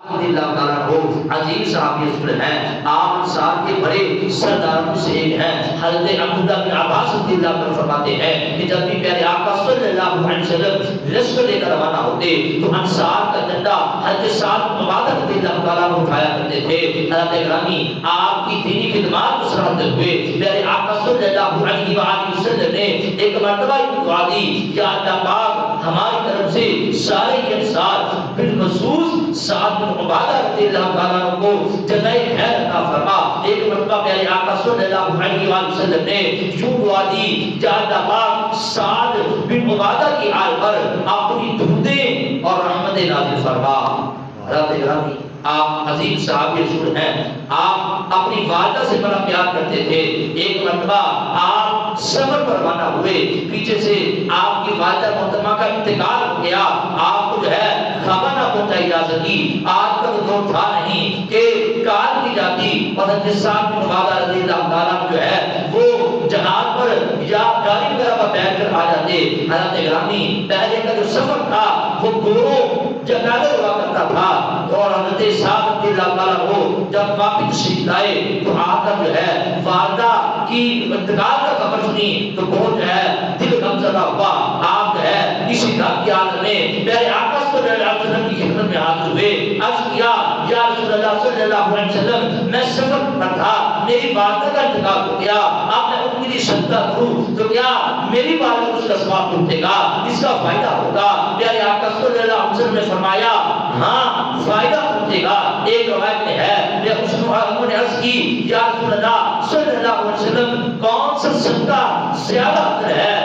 رضی اللہ تعالیٰ عنہ عظیم صحابی رسول ہیں، آپ انصار کے بڑے سرداروں سے ایک ہیں۔ حضرت عبداللہ بن عباس رضی اللہ عنہ فرماتے ہیں کہ جب بھی پیارے آقا صلی اللہ علیہ وسلم لشکر لے کر روانہ ہوتے تو انصار کا جھنڈا حضرت سعد بن عبادہ رضی اللہ تعالیٰ عنہ اٹھایا کرتے تھے۔ حضرت گرامی آپ کی دینی خدمات کو سراہتے ہوئے پیارے آقا صلی اللہ علیہ وسلم نے ایک مرتبہ دعا دی، یا اللہ پاک ہماری طرف سے سارے انصار بالخصوص سعد بن عبادہ رضی اللہ تعالیٰ عنہ کو جزائے خیر عطا فرما۔ ایک مرتبہ پیارے آقا صلی اللہ علیہ وسلم نے یوں دعا دی، یا اللہ پاک سعد بن عبادہ کی آل پر اپنی درودیں اور رحمتیں نازل فرما۔ حضرت گرامی آپ عظیم صحابی رسول ہیں، آپ اپنی والدہ سے بڑا پیار کرتے تھے۔ ایک مرتبہ آپ سفر پر روانہ ہوئے، پیچھے سے آپ کی والدہ محترمہ کا انتقال ہو گیا، آپ کو جو ہے خبر نہ پہنچائی جا سکی۔ آج کا تو دور تھا نہیں کہ کال کی جاتی اور حضرت سعد بن عبادہ رضی اللہ تعالیٰ جو ہے وہ جہاز پر یا گاڑی وغیرہ پر بیٹھ کر آ جاتے۔ حضرت گرامی پہلے کا جو سفر تھا وہ گوروں جگالے ہوا کرتا تھا، اور حضرت سعد رضی اللہ تعالیٰ کو جب واپس تشریف لائے تو آ کر جو ہے والدہ کی انتقال کا خبر سنی تو بہت جو ہے دل غمزدہ ہوا۔ آپ جو ہے اسی طرح کی حالت میں میرے آقا صلی اللہ علیہ وسلم کی خدمت میں حاضر ہوئے، عرض کیا یا رسول اللہ صلی اللہ علیہ وسلم میں سفر پر تھا، میری والدہ کا انتقال ہو گیا، آپ نے ان کی شدہ کروں تو کیا میری والدہ کو اس کا ثواب پہنچے گا، اس کا فائدہ ہوگا؟ میرے آقا صلی اللہ علیہ وسلم نے فرمایا ہاں فائدہ پہنچے گا۔ ایک روایت میں ہے کہ اس نے عرض کی یا رسول اللہ صلی اللہ علیہ وسلم کون سا صدقہ زیادہ افضل ہے؟